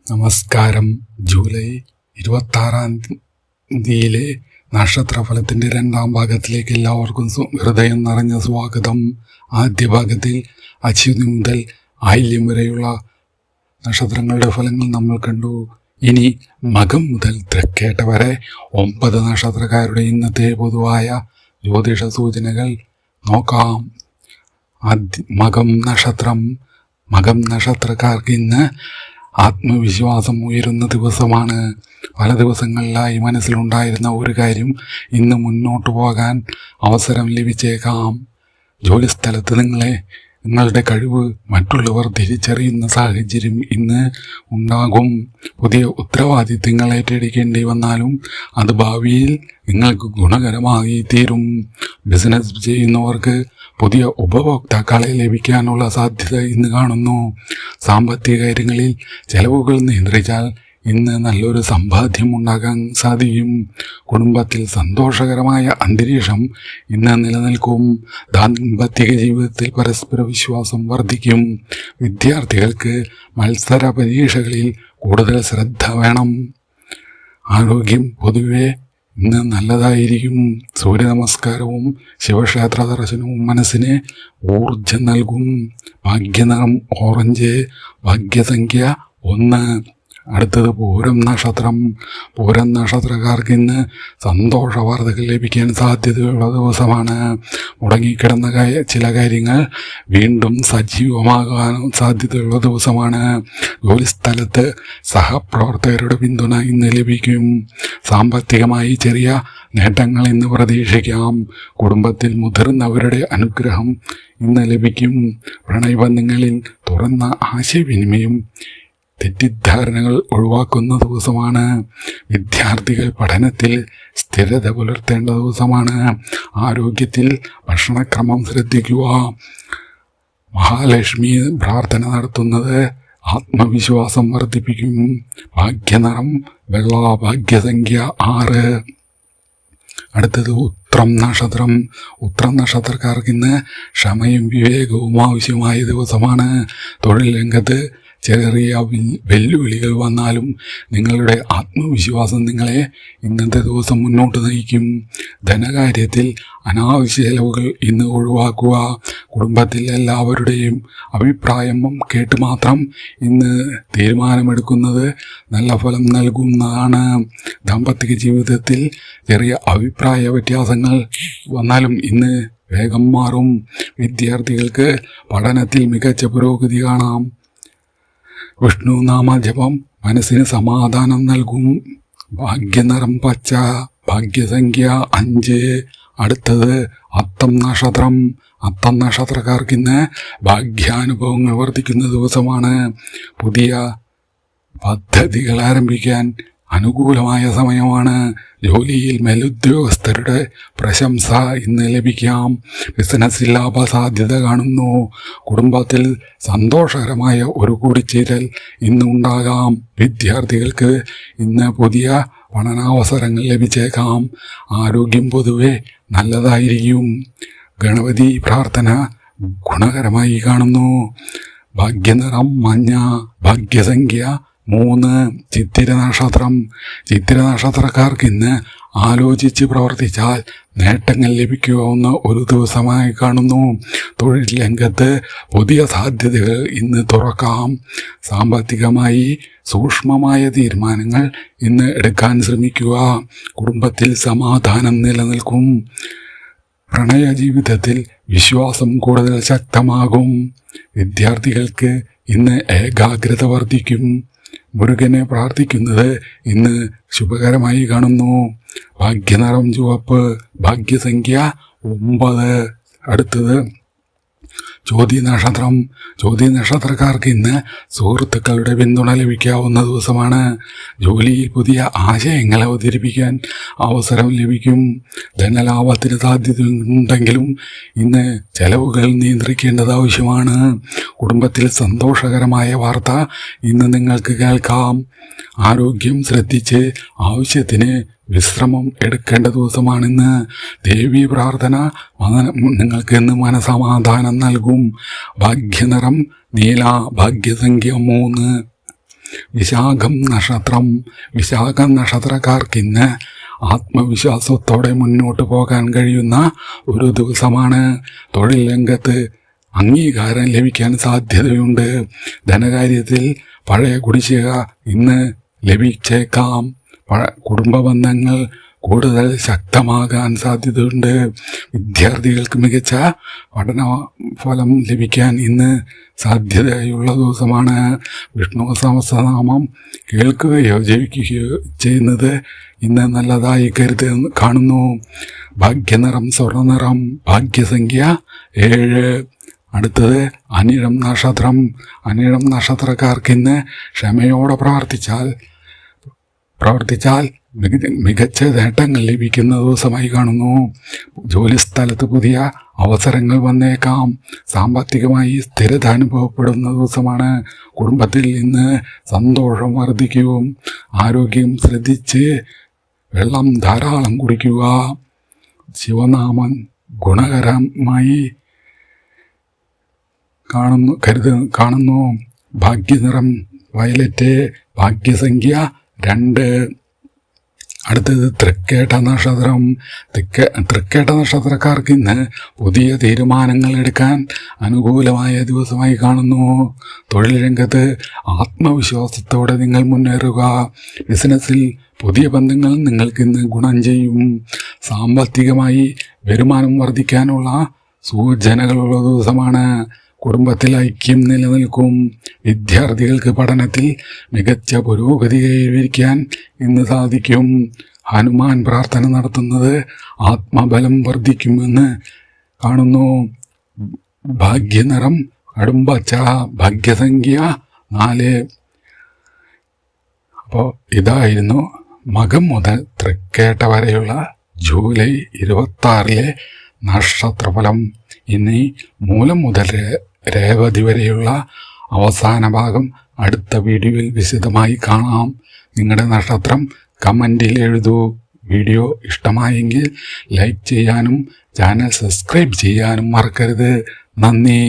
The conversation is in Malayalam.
നമസ്കാരം. ജൂലൈ 26 നക്ഷത്രഫലത്തിൻ്റെ 2ാം ഭാഗത്തിലേക്ക് എല്ലാവർക്കും ഹൃദയം നിറഞ്ഞ സ്വാഗതം. ആദ്യ ഭാഗത്തിൽ അശ്വിനി മുതൽ ആയില്യം വരെയുള്ള നക്ഷത്രങ്ങളുടെ ഫലങ്ങൾ നമ്മൾ കണ്ടു. ഇനി മകം മുതൽ തൃക്കേട്ട വരെ 9 നക്ഷത്രക്കാരുടെ ഇന്നത്തെ പൊതുവായ ജ്യോതിഷ സൂചനകൾ നോക്കാം. മകം നക്ഷത്രക്കാർക്ക് ഇന്ന് ആത്മവിശ്വാസം ഉയരുന്ന ദിവസമാണ്. പല ദിവസങ്ങളിലായി മനസ്സിലുണ്ടായിരുന്ന ഒരു കാര്യം ഇന്ന് മുന്നോട്ട് പോകാൻ അവസരം ലഭിച്ചേക്കാം. ജോലിസ്ഥലത്ത് നിങ്ങളുടെ കഴിവ് മറ്റുള്ളവർ തിരിച്ചറിയുന്ന സാഹചര്യം ഇന്ന് ഉണ്ടാകും. പുതിയ ഉത്തരവാദിത്തങ്ങൾ ഏറ്റെടുക്കേണ്ടി വന്നാലും അത് ഭാവിയിൽ നിങ്ങൾക്ക് ഗുണകരമായി തീരും. ബിസിനസ് ചെയ്യുന്നവർക്ക് പുതിയ ഉപഭോക്താക്കളെ ലഭിക്കാനുള്ള സാധ്യത ഇന്ന് കാണുന്നു. സാമ്പത്തിക കാര്യങ്ങളിൽ ചെലവുകൾ നിയന്ത്രിച്ചാൽ ഇന്ന് നല്ലൊരു സമ്പാദ്യം ഉണ്ടാകാൻ സാധിക്കും. കുടുംബത്തിൽ സന്തോഷകരമായ അന്തരീക്ഷം ഇന്ന് നിലനിൽക്കും. ദാമ്പത്തിക ജീവിതത്തിൽ പരസ്പര വിശ്വാസം വർദ്ധിക്കും. വിദ്യാർത്ഥികൾക്ക് മത്സര പരീക്ഷകളിൽ കൂടുതൽ ശ്രദ്ധ വേണം. ആരോഗ്യം പൊതുവെ ഇന്ന് നല്ലതായിരിക്കും. സൂര്യ നമസ്കാരവും ശിവക്ഷേത്ര ദർശനവും മനസ്സിന് ഊർജം നൽകും. ഭാഗ്യനിറം ഓറഞ്ച്. ഭാഗ്യസംഖ്യ 1. അടുത്തത് പൂരം നക്ഷത്രം. പൂരം നക്ഷത്രക്കാർക്ക് ഇന്ന് സന്തോഷ വാർത്തകൾ ലഭിക്കാൻ സാധ്യതയുള്ള ദിവസമാണ്. മുടങ്ങിക്കിടന്ന ചില കാര്യങ്ങൾ വീണ്ടും സജീവമാകാനും സാധ്യതയുള്ള ദിവസമാണ്. ജോലിസ്ഥലത്ത് സഹപ്രവർത്തകരുടെ പിന്തുണ ഇന്ന് ലഭിക്കും. സാമ്പത്തികമായി ചെറിയ നേട്ടങ്ങൾ ഇന്ന് പ്രതീക്ഷിക്കാം. കുടുംബത്തിൽ മുതിർന്നവരുടെ അനുഗ്രഹം ഇന്ന് ലഭിക്കും. പ്രണയബന്ധങ്ങളിൽ തുറന്ന ആശയവിനിമയം തെറ്റിദ്ധാരണകൾ ഒഴിവാക്കുന്ന ദിവസമാണ്. വിദ്യാർത്ഥികൾ പഠനത്തിൽ സ്ഥിരത പുലർത്തേണ്ട ദിവസമാണ്. ആരോഗ്യത്തിൽ ഭക്ഷണക്രമം ശ്രദ്ധിക്കുക. മഹാലക്ഷ്മി പ്രാർത്ഥന നടത്തുന്നത് ആത്മവിശ്വാസം വർദ്ധിപ്പിക്കും. ഭാഗ്യനിറം വെള്ള. ഭാഗ്യസംഖ്യ 6. അടുത്തത് ഉത്രം നക്ഷത്രം. ഉത്രം നക്ഷത്രക്കാർക്ക് ഇന്ന് ക്ഷമയും വിവേകവും ആവശ്യമായ ദിവസമാണ്. തൊഴിൽ രംഗത്ത് ചെറിയ വെല്ലുവിളികൾ വന്നാലും നിങ്ങളുടെ ആത്മവിശ്വാസം നിങ്ങളെ ഇന്നത്തെ ദിവസം മുന്നോട്ട് നയിക്കും. ധനകാര്യത്തിൽ അനാവശ്യ ചെലവുകൾ ഇന്ന് ഒഴിവാക്കുക. കുടുംബത്തിൽ എല്ലാവരുടെയും അഭിപ്രായം കേട്ട് മാത്രം ഇന്ന് തീരുമാനമെടുക്കുന്നത് നല്ല ഫലം നൽകുന്നതാണ്. ദാമ്പത്തിക ജീവിതത്തിൽ ചെറിയ അഭിപ്രായ വ്യത്യാസങ്ങൾ വന്നാലും ഇന്ന് വേഗം മാറും. വിദ്യാർത്ഥികൾക്ക് പഠനത്തിൽ മികച്ച പുരോഗതി കാണാം. വിഷ്ണു നാമജപം മനസ്സിന് സമാധാനം നൽകും. ഭാഗ്യനിറം പച്ച. ഭാഗ്യസംഖ്യ 5. അടുത്തത് അത്തം നക്ഷത്രം. അത്തം നക്ഷത്രക്കാർക്ക് ഇന്ന് ഭാഗ്യാനുഭവങ്ങൾ വർദ്ധിക്കുന്ന ദിവസമാണ്. പുതിയ പദ്ധതികൾ ആരംഭിക്കാൻ അനുകൂലമായ സമയമാണ്. ജോലിയിൽ മേലുദ്യോഗസ്ഥരുടെ പ്രശംസ ഇന്ന് ലഭിക്കാം. ബിസിനസ്സിൽ ലാഭസാധ്യത കാണുന്നു. കുടുംബത്തിൽ സന്തോഷകരമായ ഒരു കൂടിച്ചേരൽ ഇന്ന് ഉണ്ടാകാം. വിദ്യാർത്ഥികൾക്ക് ഇന്ന് പുതിയ പഠനാവസരങ്ങൾ ലഭിച്ചേക്കാം. ആരോഗ്യം പൊതുവെ നല്ലതായിരിക്കും. ഗണപതി പ്രാർത്ഥന ഗുണകരമായി കാണുന്നു. ഭാഗ്യനിറം മഞ്ഞ. ഭാഗ്യസംഖ്യ 3. ചിത്തിര നക്ഷത്രം. ചിത്തിര നക്ഷത്രക്കാർക്ക് ഇന്ന് ആലോചിച്ച് പ്രവർത്തിച്ചാൽ നേട്ടങ്ങൾ ലഭിക്കാവുന്ന ഒരു ദിവസമായി കാണുന്നു. തൊഴിൽ രംഗത്ത് പുതിയ സാധ്യതകൾ ഇന്ന് തുറക്കാം. സാമ്പത്തികമായി സൂക്ഷ്മമായ തീരുമാനങ്ങൾ ഇന്ന് എടുക്കാൻ ശ്രമിക്കുക. കുടുംബത്തിൽ സമാധാനം നിലനിൽക്കും. പ്രണയ ജീവിതത്തിൽ വിശ്വാസം കൂടുതൽ ശക്തമാകും. വിദ്യാർത്ഥികൾക്ക് ഇന്ന് ഏകാഗ്രത വർദ്ധിക്കും. മുരുകനെ പ്രാർത്ഥിക്കുന്നത് ഇന്ന് ശുഭകരമായി കാണുന്നു. ഭാഗ്യനിറം ചുവപ്പ്. ഭാഗ്യസംഖ്യ 9. അടുത്തത് ചോതി നക്ഷത്രം. ചോതി നക്ഷത്രക്കാർക്ക് ഇന്ന് സുഹൃത്തുക്കളുടെ പിന്തുണ ലഭിക്കാവുന്ന ദിവസമാണ്. ജോലിയിൽ പുതിയ ആശയങ്ങൾ അവതരിപ്പിക്കാൻ അവസരം ലഭിക്കും. ധനലാഭത്തിന് സാധ്യതയുണ്ടെങ്കിലും ഇന്ന് ചെലവുകൾ നിയന്ത്രിക്കേണ്ടത് ആവശ്യമാണ്. കുടുംബത്തിൽ സന്തോഷകരമായ വാർത്ത ഇന്ന് നിങ്ങൾക്ക് കേൾക്കാം. ആരോഗ്യം ശ്രദ്ധിച്ച് ആവശ്യത്തിന് വിശ്രമം എടുക്കേണ്ട ദിവസമാണിന്ന്. ദേവീ പ്രാർത്ഥന നിങ്ങൾക്ക് ഇന്ന് മനസമാധാനം നൽകും. ഭാഗ്യനിറം നീല. ഭാഗ്യസംഖ്യ 3. വിശാഖം നക്ഷത്രം. വിശാഖം നക്ഷത്രക്കാർക്കിന്ന് ആത്മവിശ്വാസത്തോടെ മുന്നോട്ട് പോകാൻ കഴിയുന്ന ഒരു ദിവസമാണ്. തൊഴിൽ രംഗത്ത് അംഗീകാരം ലഭിക്കാൻ സാധ്യതയുണ്ട്. ധനകാര്യത്തിൽ പഴയ കുടിശ്ശിക ഇന്ന് ലഭിച്ചേക്കാം. കുടുംബ ബന്ധങ്ങൾ കൂടുതൽ ശക്തമാകാൻ സാധ്യതയുണ്ട്. വിദ്യാർത്ഥികൾക്ക് മികച്ച പഠന ഫലം ലഭിക്കാൻ ഇന്ന് സാധ്യതയുള്ള ദിവസമാണ്. വിഷ്ണു സഹസ്രനാമം കേൾക്കുകയോ ജപിക്കുകയോ ചെയ്യുന്നത് ഇന്ന് നല്ലതായി കാണുന്നു. ഭാഗ്യനിറം സ്വർണ്ണനിറം. ഭാഗ്യസംഖ്യ 7. അടുത്തത് അനിഴം നക്ഷത്രം. അനിഴം നക്ഷത്രക്കാർക്കിന്ന് ക്ഷമയോടെ പ്രവർത്തിച്ചാൽ മികച്ച നേട്ടങ്ങൾ ലഭിക്കുന്ന ദിവസമായി കാണുന്നു. ജോലിസ്ഥലത്ത് പുതിയ അവസരങ്ങൾ വന്നേക്കാം. സാമ്പത്തികമായി സ്ഥിരത അനുഭവപ്പെടുന്ന ദിവസമാണ്. കുടുംബത്തിൽ ഇന്ന് സന്തോഷം വർദ്ധിക്കും. ആരോഗ്യം ശ്രദ്ധിച്ച് വെള്ളം ധാരാളം കുടിക്കുക. ശിവനാമം ഗുണകരമായി കാണുന്നു. ഭാഗ്യനിറം വയലറ്റ്. ഭാഗ്യസംഖ്യ 2. അടുത്തത് തൃക്കേട്ട നക്ഷത്രം. തൃക്കേട്ട നക്ഷത്രക്കാർക്ക് ഇന്ന് പുതിയ തീരുമാനങ്ങൾ എടുക്കാൻ അനുകൂലമായ ദിവസമായി കാണുന്നു. തൊഴിൽ രംഗത്ത് ആത്മവിശ്വാസത്തോടെ നിങ്ങൾ മുന്നേറുക. ബിസിനസ്സിൽ പുതിയ ബന്ധങ്ങൾ നിങ്ങൾക്കിന്ന് ഗുണം ചെയ്യും. സാമ്പത്തികമായി വരുമാനം വർദ്ധിക്കാനുള്ള സൂചനകളുള്ള ദിവസമാണ്. കുടുംബത്തിൽ ഐക്യം നിലനിൽക്കും. വിദ്യാർത്ഥികൾക്ക് പഠനത്തിൽ മികച്ച പുരോഗതി കൈവരിക്കാൻ ഇന്ന് സാധിക്കും. ഹനുമാൻ പ്രാർത്ഥന നടത്തുന്നത് ആത്മബലം വർദ്ധിക്കുമെന്ന് കാണുന്നു. ഭാഗ്യനിറം കടുംപച്ച. ഭാഗ്യസംഖ്യ 4. അപ്പോൾ ഇതായിരുന്നു മകം മുതൽ തൃക്കേട്ട വരെയുള്ള ജൂലൈ 26 നക്ഷത്രഫലം. ഇനി മൂലം മുതൽ രേവതി വരെയുള്ള അവസാന ഭാഗം അടുത്ത വീഡിയോയിൽ വിശദമായി കാണാം. നിങ്ങളുടെ നക്ഷത്രം കമൻറ്റിൽ എഴുതൂ. വീഡിയോ ഇഷ്ടമായെങ്കിൽ ലൈക്ക് ചെയ്യാനും ചാനൽ സബ്സ്ക്രൈബ് ചെയ്യാനും മറക്കരുത്. നന്ദി.